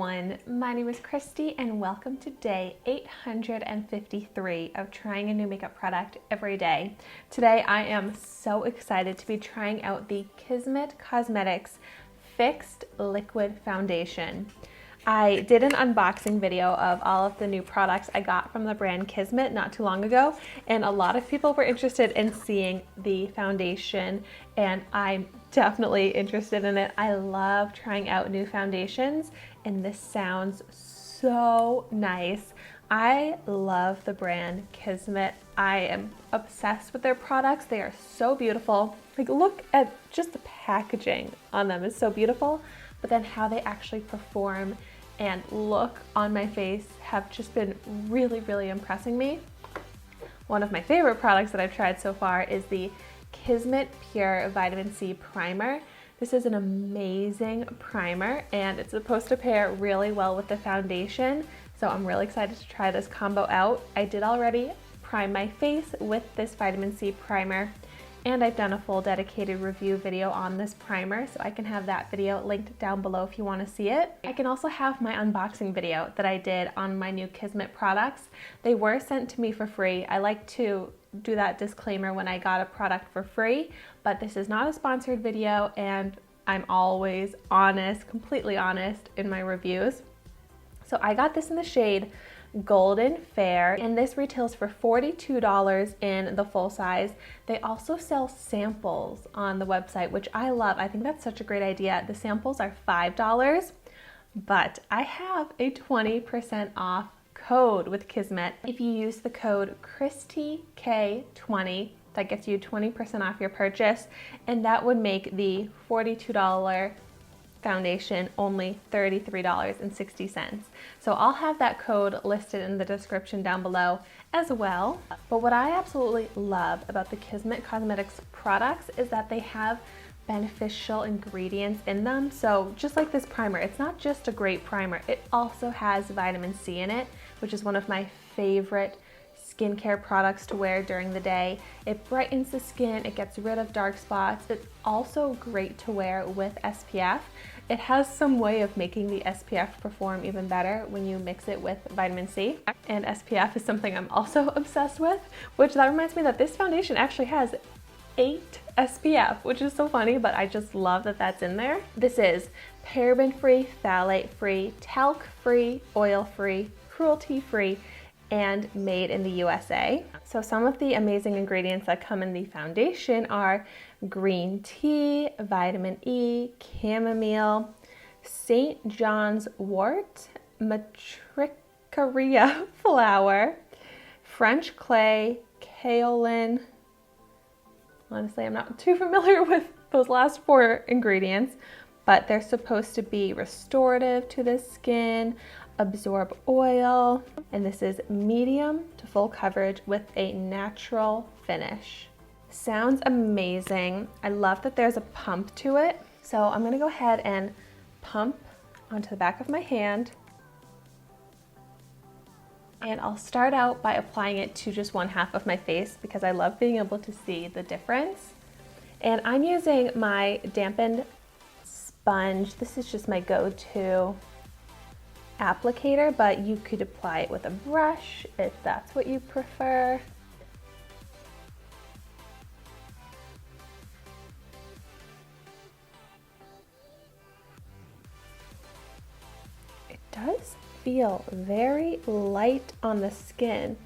everyone, my name is Christy and welcome to day 853 of trying a new makeup product every day. Today I am so excited to be trying out the Kismet Cosmetics Fixed Liquid Foundation. I did an unboxing video of all of the new products I got from the brand Kismet not too long ago, and a lot of people were interested in seeing the foundation, and I'm definitely interested in it. I love trying out new foundations, and this sounds so nice. I love the brand Kismet. I am obsessed with their products. They are so beautiful. Like, look at just the packaging on them is so beautiful, but then how they actually perform and look on my face have just been really impressing me. One of my favorite products that I've tried so far is the Kismet Pure Vitamin C Primer. This is an amazing primer and it's supposed to pair really well with the foundation, so I'm really excited to try this combo out. I did already prime my face with this vitamin C primer, and I've done a full dedicated review video on this primer, so I can have that video linked down below if you want to see it. I can also have my unboxing video that I did on my new Kismet products. They were sent to me for free. I like to do that disclaimer when I got a product for free, but this is not a sponsored video and I'm always honest, completely honest in my reviews. So I got this in the shade Golden Fair, and this retails for $42 in the full size. They also sell samples on the website, which I love. I think that's such a great idea. The samples are $5, but I have a 20% off code with Kismet. If you use the code ChristyK20, that gets you 20% off your purchase, and that would make the $42 foundation only $33.60. So I'll have that code listed in the description down below as well. But what I absolutely love about the Kismet Cosmetics products is that they have beneficial ingredients in them. So just like this primer, it's not just a great primer, it also has vitamin C in it, which is one of my favorite skincare products to wear during the day. It brightens the skin, it gets rid of dark spots. It's also great to wear with SPF. It has some way of making the SPF perform even better when you mix it with vitamin C. And SPF is something I'm also obsessed with, which that reminds me that this foundation actually has 8 SPF, which is so funny, but I just love that that's in there. This is paraben-free, phthalate-free, talc-free, oil-free, cruelty-free, and made in the USA. So some of the amazing ingredients that come in the foundation are green tea, vitamin E, chamomile, St. John's wort, matricaria flower, French clay, kaolin. Honestly, I'm not too familiar with those last 4 ingredients, but they're supposed to be restorative to the skin, absorb oil, and this is medium to full coverage with a natural finish. Sounds amazing. I love that there's a pump to it. So I'm gonna go ahead and pump onto the back of my hand. And I'll start out by applying it to just one half of my face because I love being able to see the difference. And I'm using my dampened sponge. This is just my go-to applicator, but you could apply it with a brush if that's what you prefer. It does feel very light on the skin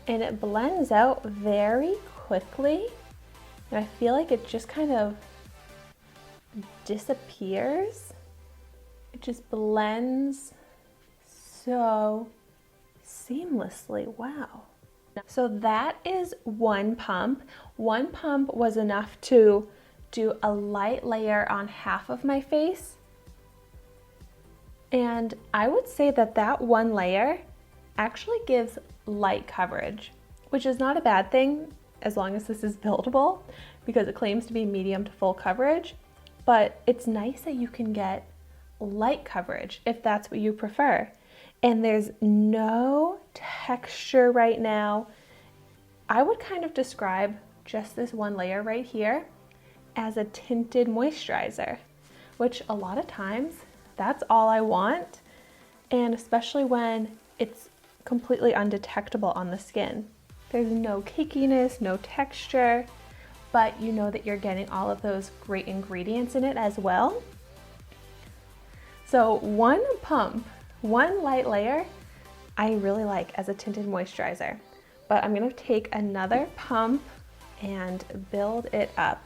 and it blends out very quickly, and I feel like it just kind of disappears. It just blends so seamlessly. Wow. So that is one pump. One pump was enough to do a light layer on half of my face. And I would say that that one layer actually gives light coverage, which is not a bad thing as long as this is buildable because it claims to be medium to full coverage. But it's nice that you can get light coverage if that's what you prefer. And there's no texture right now. I would kind of describe just this one layer right here as a tinted moisturizer, which a lot of times that's all I want. and especially when it's completely undetectable on the skin. There's no cakiness, no texture, but you know that you're getting all of those great ingredients in it as well. So one pump, one light layer, I really like as a tinted moisturizer. But I'm gonna take another pump and build it up.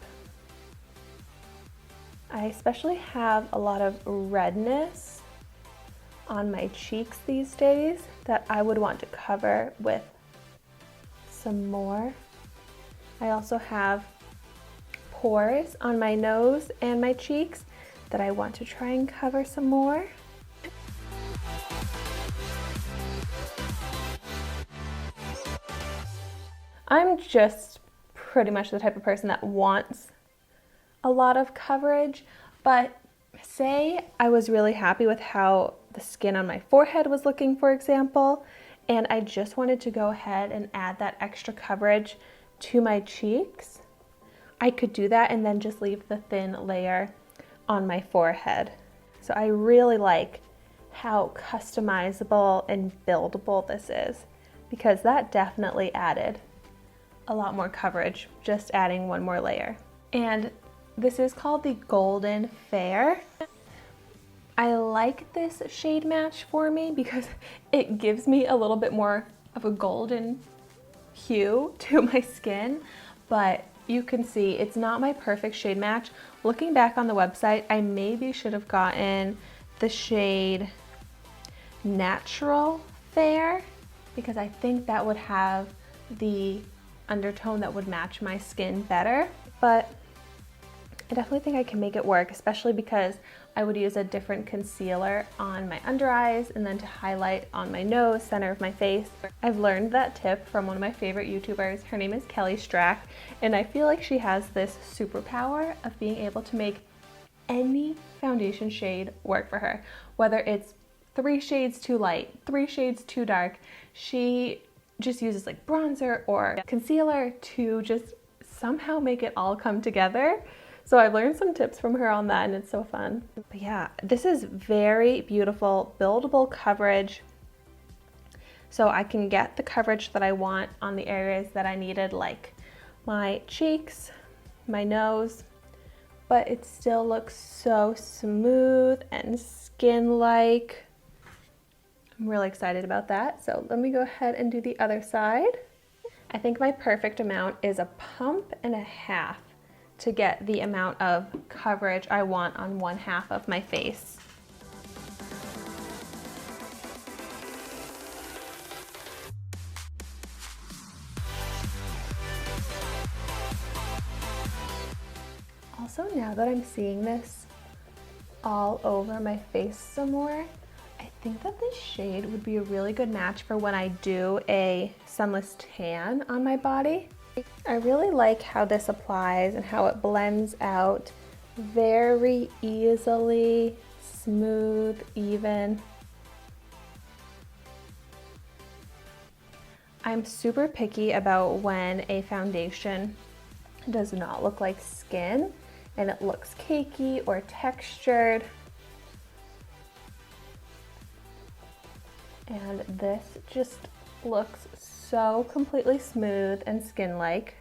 I especially have a lot of redness on my cheeks these days that I would want to cover with some more. I also have pores on my nose and my cheeks that I want to try and cover some more. I'm just pretty much the type of person that wants a lot of coverage, but say I was really happy with how the skin on my forehead was looking, for example, and I just wanted to go ahead and add that extra coverage to my cheeks, I could do that and then just leave the thin layer on my forehead. So I really like how customizable and buildable this is, because that definitely added a lot more coverage, just adding one more layer. And this is called the Golden Fair. I like this shade match for me because it gives me a little bit more of a golden hue to my skin, but you can see it's not my perfect shade match. Looking back on the website, I maybe should have gotten the shade Natural Fair because I think that would have the undertone that would match my skin better, but I definitely think I can make it work, especially because I would use a different concealer on my under eyes and then to highlight on my nose, center of my face. I've learned that tip from one of my favorite YouTubers. Her name is Kelly Strack, and I feel like she has this superpower of being able to make any foundation shade work for her. Whether it's 3 shades too light, 3 shades too dark, she just uses like bronzer or concealer to just somehow make it all come together. So I've learned some tips from her on that and it's so fun. But yeah, this is very beautiful, buildable coverage. So I can get the coverage that I want on the areas that I needed, like my cheeks, my nose, but it still looks so smooth and skin-like. I'm really excited about that. So let me go ahead and do the other side. I think my perfect amount is a pump and a half to get the amount of coverage I want on one half of my face. Also, now that I'm seeing this all over my face some more, I think that this shade would be a really good match for when I do a sunless tan on my body. I really like how this applies and how it blends out very easily, smooth, even. I'm super picky about when a foundation does not look like skin and it looks cakey or textured. And this just looks so completely smooth and skin-like.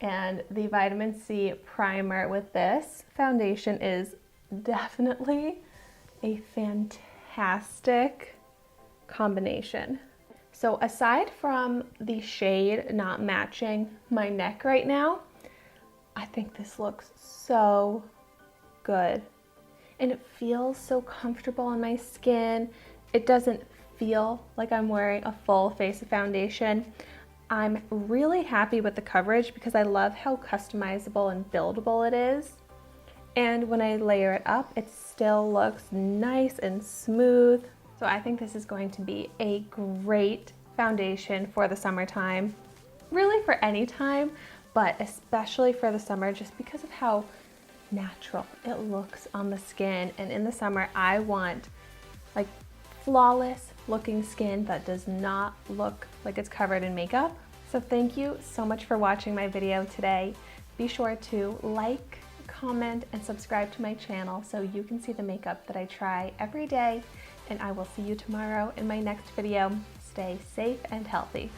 And the vitamin C primer with this foundation is definitely a fantastic combination. So aside from the shade not matching my neck right now, I think this looks so good. And it feels so comfortable on my skin. It doesn't feel like I'm wearing a full face of foundation. I'm really happy with the coverage because I love how customizable and buildable it is. And when I layer it up, it still looks nice and smooth. So I think this is going to be a great foundation for the summertime. Really for any time, but especially for the summer just because of how natural it looks on the skin. And in the summer, I want like flawless looking skin that does not look like it's covered in makeup. So thank you so much for watching my video today. Be sure to like, comment, and subscribe to my channel so you can see the makeup that I try every day. and I will see you tomorrow in my next video. Stay safe and healthy.